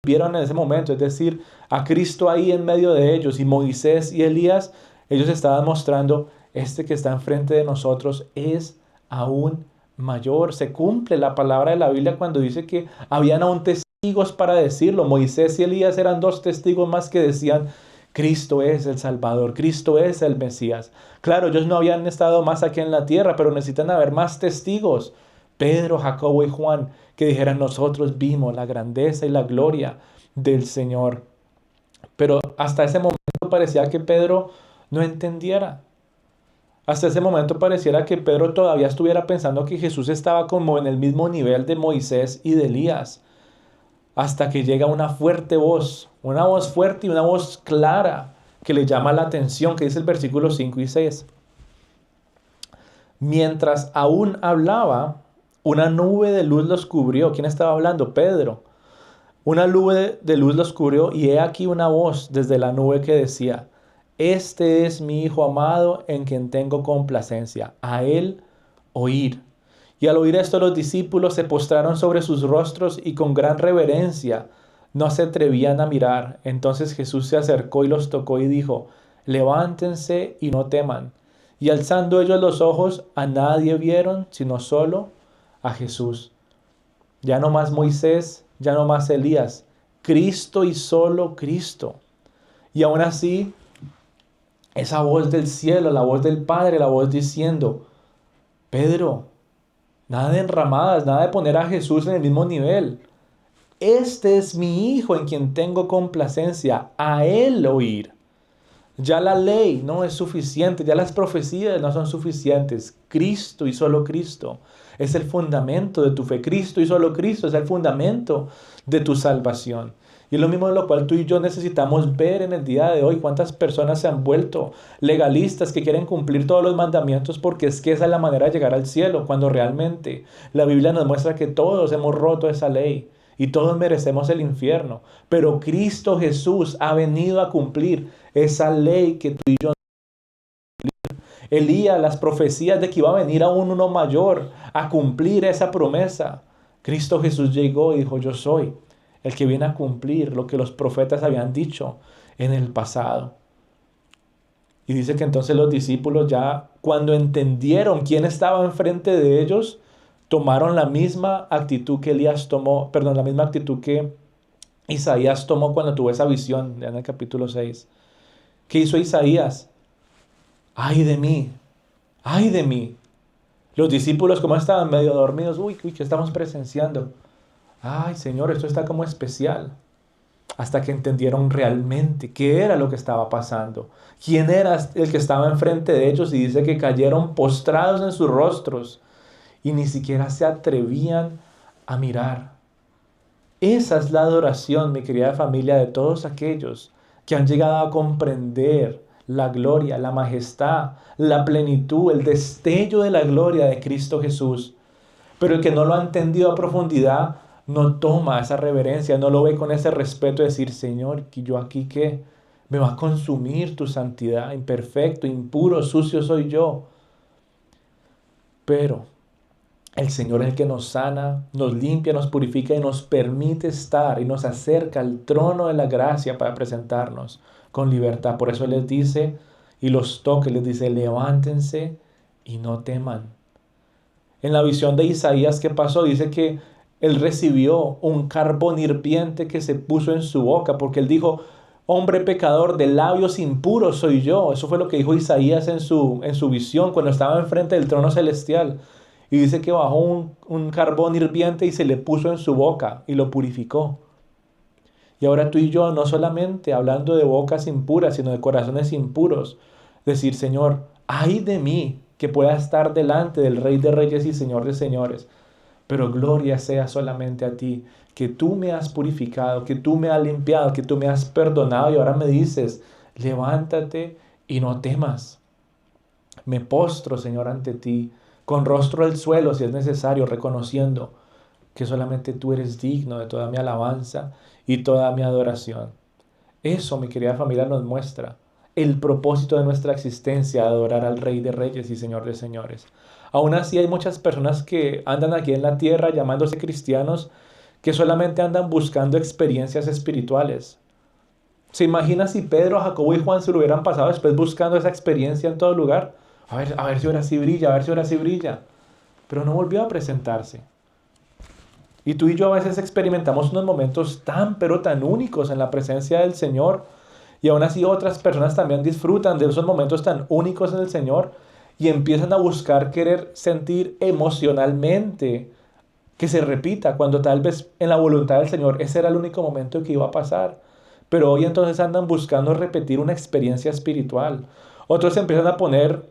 vieron en ese momento, es decir, a Cristo ahí en medio de ellos. Y Moisés y Elías, ellos estaban mostrando, este que está enfrente de nosotros es aún mayor. Se cumple la palabra de la Biblia cuando dice que habían aún testigos para decirlo. Moisés y Elías eran 2 testigos más que decían, Cristo es el Salvador, Cristo es el Mesías. Claro, ellos no habían estado más aquí en la tierra, pero necesitan haber más testigos. Pedro, Jacobo y Juan, que dijeran, nosotros vimos la grandeza y la gloria del Señor. Pero hasta ese momento parecía que Pedro no entendiera. Hasta ese momento pareciera que Pedro todavía estuviera pensando que Jesús estaba como en el mismo nivel de Moisés y de Elías. Hasta que llega una voz fuerte y una voz clara que le llama la atención, que dice el versículo 5 y 6. Mientras aún hablaba, una nube de luz los cubrió. ¿Quién estaba hablando? Pedro. Una nube de luz los cubrió y he aquí una voz desde la nube que decía: Este es mi Hijo amado en quien tengo complacencia. A él oír. Y al oír esto los discípulos se postraron sobre sus rostros y con gran reverencia no se atrevían a mirar. Entonces Jesús se acercó y los tocó y dijo: Levántense y no teman. Y alzando ellos los ojos, a nadie vieron, sino solo a Jesús. Ya no más Moisés, ya no más Elías, Cristo y solo Cristo. Y aún así, esa voz del cielo, la voz del Padre, la voz diciendo: Pedro, nada de enramadas, nada de poner a Jesús en el mismo nivel. Este es mi Hijo en quien tengo complacencia, a Él oír. Ya la ley no es suficiente, ya las profecías no son suficientes. Cristo y solo Cristo es el fundamento de tu fe. Cristo y solo Cristo es el fundamento de tu salvación. Y es lo mismo de lo cual tú y yo necesitamos ver en el día de hoy. Cuántas personas se han vuelto legalistas que quieren cumplir todos los mandamientos porque es que esa es la manera de llegar al cielo, cuando realmente la Biblia nos muestra que todos hemos roto esa ley y todos merecemos el infierno. Pero Cristo Jesús ha venido a cumplir esa ley que tú y yo. Elías, las profecías de que iba a venir aún uno mayor a cumplir esa promesa. Cristo Jesús llegó y dijo: Yo soy el que viene a cumplir lo que los profetas habían dicho en el pasado. Y dice que entonces los discípulos, ya cuando entendieron quién estaba enfrente de ellos, tomaron la misma actitud que la misma actitud que Isaías tomó cuando tuvo esa visión en el capítulo 6. ¿Qué hizo Isaías? ¡Ay de mí! ¡Ay de mí! Los discípulos, como estaban medio dormidos, uy, ¿qué estamos presenciando? Ay, Señor, esto está como especial. Hasta que entendieron realmente qué era lo que estaba pasando. Quién era el que estaba enfrente de ellos, y dice que cayeron postrados en sus rostros y ni siquiera se atrevían a mirar. Esa es la adoración, mi querida familia, de todos aquellos que han llegado a comprender la gloria, la majestad, la plenitud, el destello de la gloria de Cristo Jesús. Pero el que no lo ha entendido a profundidad no toma esa reverencia, no lo ve con ese respeto de decir: Señor, que yo aquí qué, me va a consumir tu santidad, imperfecto, impuro, sucio soy yo. Pero el Señor es el que nos sana, nos limpia, nos purifica y nos permite estar y nos acerca al trono de la gracia para presentarnos con libertad. Por eso les dice y los toca, les dice: levántense y no teman. En la visión de Isaías, ¿qué pasó? Dice que él recibió un carbón hirviente que se puso en su boca, porque él dijo: hombre pecador, de labios impuros soy yo. Eso fue lo que dijo Isaías en su visión cuando estaba enfrente del trono celestial. Y dice que bajó un carbón hirviente y se le puso en su boca y lo purificó. Y ahora tú y yo, no solamente hablando de bocas impuras, sino de corazones impuros, decir: Señor, ay de mí que pueda estar delante del Rey de Reyes y Señor de Señores. Pero gloria sea solamente a ti, que tú me has purificado, que tú me has limpiado, que tú me has perdonado, y ahora me dices: levántate y no temas. Me postro, Señor, ante ti, con rostro al suelo si es necesario, reconociendo que solamente tú eres digno de toda mi alabanza y toda mi adoración. Eso, mi querida familia, nos muestra el propósito de nuestra existencia: adorar al Rey de Reyes y Señor de Señores. Aún así hay muchas personas que andan aquí en la tierra llamándose cristianos, que solamente andan buscando experiencias espirituales. ¿Se imagina si Pedro, Jacobo y Juan se lo hubieran pasado después buscando esa experiencia en todo lugar? A ver si ahora sí brilla, a ver si ahora sí brilla. Pero no volvió a presentarse. Y tú y yo a veces experimentamos unos momentos tan, pero tan únicos en la presencia del Señor. Y aún así otras personas también disfrutan de esos momentos tan únicos en el Señor y empiezan a buscar querer sentir emocionalmente que se repita, cuando tal vez en la voluntad del Señor ese era el único momento que iba a pasar. Pero hoy entonces andan buscando repetir una experiencia espiritual. Otros empiezan a poner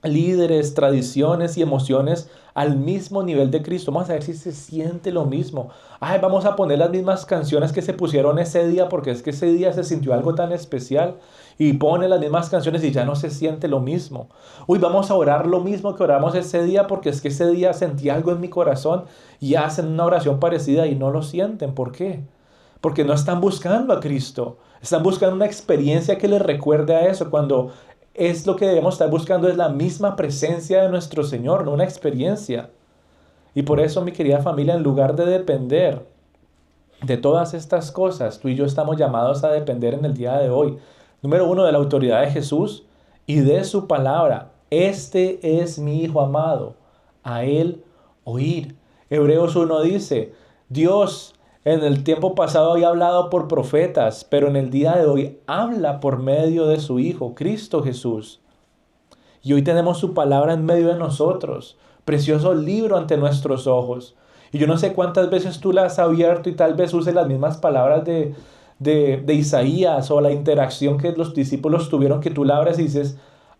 líderes, tradiciones y emociones al mismo nivel de Cristo. Vamos a ver si se siente lo mismo. Ay, vamos a poner las mismas canciones que se pusieron ese día porque es que ese día se sintió algo tan especial y pone las mismas canciones y ya no se siente lo mismo. Uy, vamos a orar lo mismo que oramos ese día porque es que ese día sentí algo en mi corazón y hacen una oración parecida y no lo sienten. ¿Por qué? Porque no están buscando a Cristo. Están buscando una experiencia que les recuerde a eso, cuando es lo que debemos estar buscando, es la misma presencia de nuestro Señor, no una experiencia. Y por eso, mi querida familia, en lugar de depender de todas estas cosas, tú y yo estamos llamados a depender en el día de hoy. Número uno, de la autoridad de Jesús y de su palabra. Este es mi Hijo amado, a él oír. Hebreos 1 dice, Dios en el tiempo pasado había hablado por profetas, pero en el día de hoy habla por medio de su Hijo, Cristo Jesús. Y hoy tenemos su palabra en medio de nosotros, precioso libro ante nuestros ojos. Y yo no sé cuántas veces tú la has abierto y tal vez uses las mismas palabras de Isaías, o la interacción que los discípulos tuvieron, que tú la abres y dices,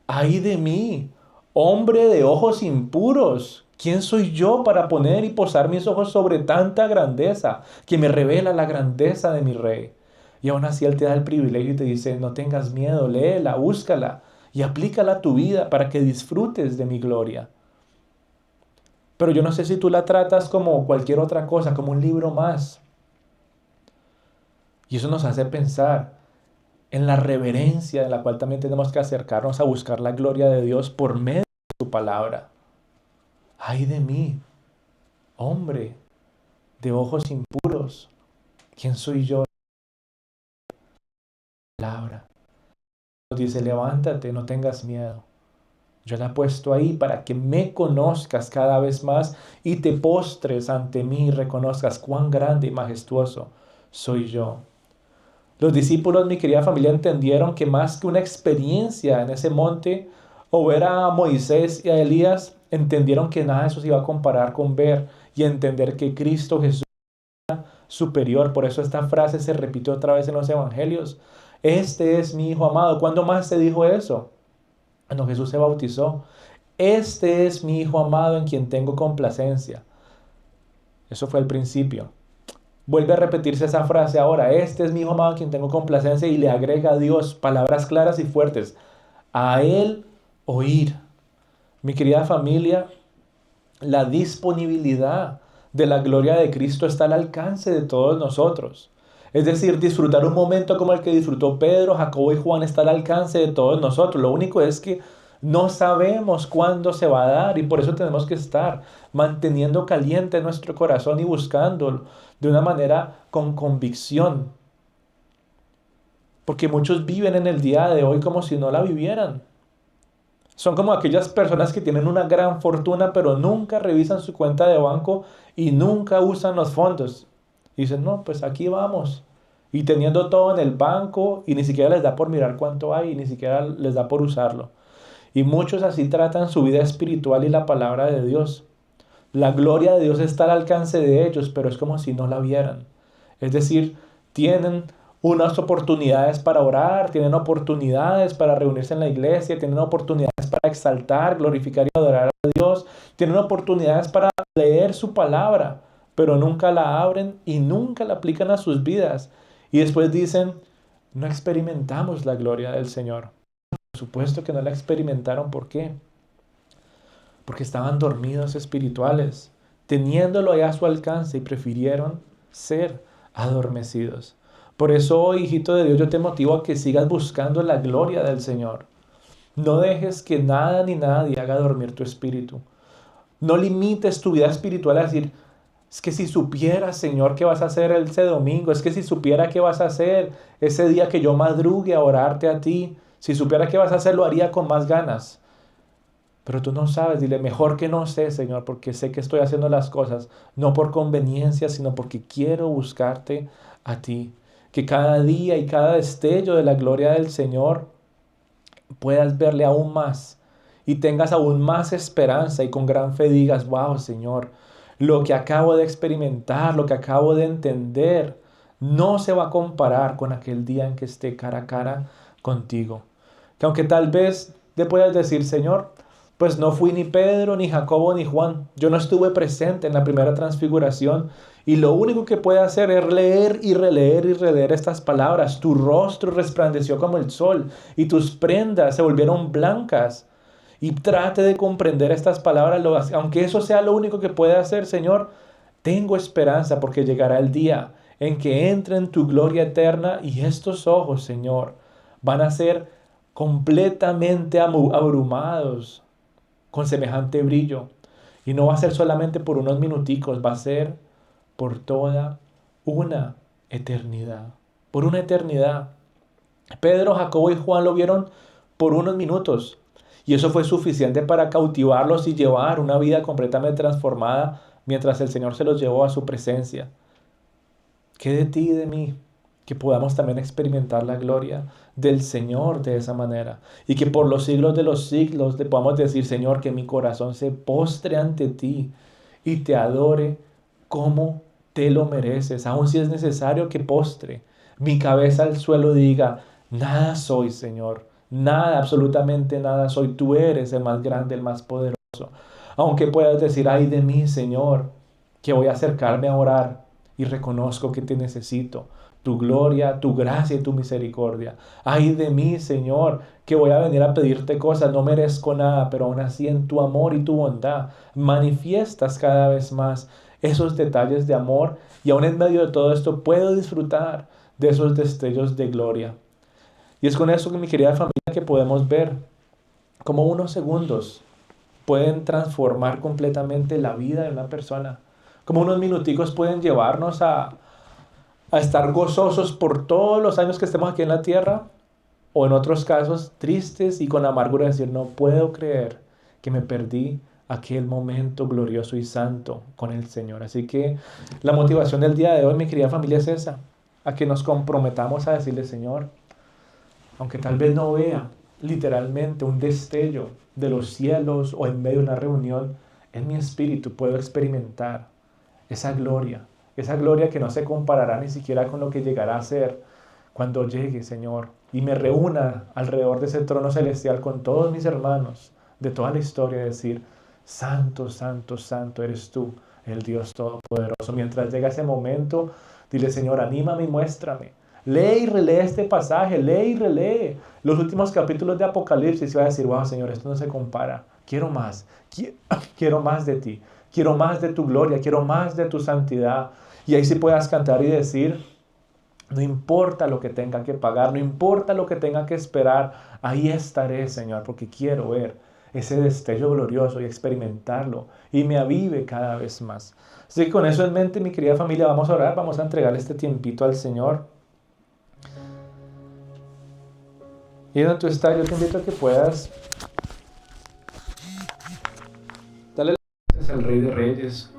ay de mí, hombre de ojos impuros, ¿quién soy yo para poner y posar mis ojos sobre tanta grandeza que me revela la grandeza de mi rey? Y aún así Él te da el privilegio y te dice, no tengas miedo, léela, búscala y aplícala a tu vida para que disfrutes de mi gloria. Pero yo no sé si tú la tratas como cualquier otra cosa, como un libro más. Y eso nos hace pensar en la reverencia en la cual también tenemos que acercarnos a buscar la gloria de Dios por medio de su palabra. Ay de mí, hombre de ojos impuros, ¿quién soy yo? Palabra. Nos dice, levántate, no tengas miedo. Yo la he puesto ahí para que me conozcas cada vez más y te postres ante mí y reconozcas cuán grande y majestuoso soy yo. Los discípulos, mi querida familia, entendieron que más que una experiencia en ese monte o ver a Moisés y a Elías, entendieron que nada de eso se iba a comparar con ver y entender que Cristo Jesús era superior. Por eso esta frase se repite otra vez en los evangelios. Este es mi Hijo amado. ¿Cuándo más se dijo eso? Cuando Jesús se bautizó. Este es mi Hijo amado en quien tengo complacencia. Eso fue el principio. Vuelve a repetirse esa frase ahora. Este es mi Hijo amado en quien tengo complacencia, y le agrega a Dios palabras claras y fuertes. A Él oír. Mi querida familia, la disponibilidad de la gloria de Cristo está al alcance de todos nosotros. Es decir, disfrutar un momento como el que disfrutó Pedro, Jacobo y Juan está al alcance de todos nosotros. Lo único es que no sabemos cuándo se va a dar, y por eso tenemos que estar manteniendo caliente nuestro corazón y buscándolo de una manera con convicción. Porque muchos viven en el día de hoy como si no la vivieran. Son como aquellas personas que tienen una gran fortuna pero nunca revisan su cuenta de banco y nunca usan los fondos. Y dicen, no, pues aquí vamos. Y teniendo todo en el banco y ni siquiera les da por mirar cuánto hay y ni siquiera les da por usarlo. Y muchos así tratan su vida espiritual y la palabra de Dios. La gloria de Dios está al alcance de ellos, pero es como si no la vieran. Es decir, tienen unas oportunidades para orar, tienen oportunidades para reunirse en la iglesia, tienen oportunidades para exaltar, glorificar y adorar a Dios, tienen oportunidades para leer su palabra, pero nunca la abren y nunca la aplican a sus vidas. Y después dicen, no experimentamos la gloria del Señor. Por supuesto que no la experimentaron. ¿Por qué? Porque estaban dormidos espirituales, teniéndolo allá a su alcance, y prefirieron ser adormecidos. Por eso hoy, hijito de Dios, yo te motivo a que sigas buscando la gloria del Señor. No dejes que nada ni nadie haga dormir tu espíritu. No limites tu vida espiritual a decir, es que si supieras, Señor, qué vas a hacer ese domingo, es que si supiera qué vas a hacer ese día que yo madrugue a orarte a ti, si supiera qué vas a hacer, lo haría con más ganas. Pero tú no sabes, dile, mejor que no sé, Señor, porque sé que estoy haciendo las cosas, no por conveniencia, sino porque quiero buscarte a ti. Que cada día y cada destello de la gloria del Señor puedas verle aún más y tengas aún más esperanza, y con gran fe digas, wow, Señor, Lo que acabo de experimentar, lo que acabo de entender, no se va a comparar con aquel día en que esté cara a cara contigo. Que aunque tal vez te puedas decir, Señor, pues no fui ni Pedro, ni Jacobo, ni Juan. Yo no estuve presente en la primera transfiguración. Y lo único que puedo hacer es leer y releer y releer estas palabras. Tu rostro resplandeció como el sol y tus prendas se volvieron blancas. Y trate de comprender estas palabras, aunque eso sea lo único que pueda hacer, Señor. Tengo esperanza porque llegará el día en que entre en tu gloria eterna y estos ojos, Señor, van a ser completamente abrumados con semejante brillo. Y no va a ser solamente por unos minuticos, va a ser por toda una eternidad. Por una eternidad. Pedro, Jacobo y Juan lo vieron por unos minutos. Y eso fue suficiente para cautivarlos y llevar una vida completamente transformada mientras el Señor se los llevó a su presencia. ¿Qué de ti y de mí? Que podamos también experimentar la gloria del Señor de esa manera. Y que por los siglos de los siglos le podamos decir, Señor, que mi corazón se postre ante ti y te adore como te lo mereces. Aun si es necesario que postre mi cabeza al suelo y diga, nada soy, Señor. Nada, absolutamente nada soy. Tú eres el más grande, el más poderoso. Aunque puedas decir, ay de mí, Señor, que voy a acercarme a orar y reconozco que te necesito. Tu gloria, tu gracia y tu misericordia. Ay de mí, Señor, que voy a venir a pedirte cosas, no merezco nada, pero aún así en tu amor y tu bondad manifiestas cada vez más esos detalles de amor y aún en medio de todo esto puedo disfrutar de esos destellos de gloria. Y es con eso, mi querida familia, que podemos ver cómo unos segundos pueden transformar completamente la vida de una persona. Como unos minuticos pueden llevarnos a estar gozosos por todos los años que estemos aquí en la tierra, o en otros casos tristes y con amargura decir, no puedo creer que me perdí aquel momento glorioso y santo con el Señor. Así que la motivación del día de hoy, mi querida familia, es esa, a que nos comprometamos a decirle, Señor, aunque tal vez no vea literalmente un destello de los cielos o en medio de una reunión, en mi espíritu puedo experimentar esa gloria que no se comparará ni siquiera con lo que llegará a ser cuando llegue, Señor, y me reúna alrededor de ese trono celestial con todos mis hermanos de toda la historia, y decir, santo, santo, santo eres tú, el Dios Todopoderoso. Mientras llega ese momento, dile, Señor, anímame y muéstrame. Lee y relee este pasaje, lee y relee los últimos capítulos de Apocalipsis y va a decir, wow, Señor, esto no se compara. Quiero más, quiero más de ti, quiero más de tu gloria, quiero más de tu santidad. Y ahí sí puedas cantar y decir, no importa lo que tenga que pagar, no importa lo que tenga que esperar, ahí estaré, Señor, porque quiero ver ese destello glorioso y experimentarlo y me avive cada vez más. Así que con eso en mente, mi querida familia, vamos a orar, vamos a entregar este tiempito al Señor. Y donde tú estás, yo te invito a que puedas darle las gracias al Rey de Reyes,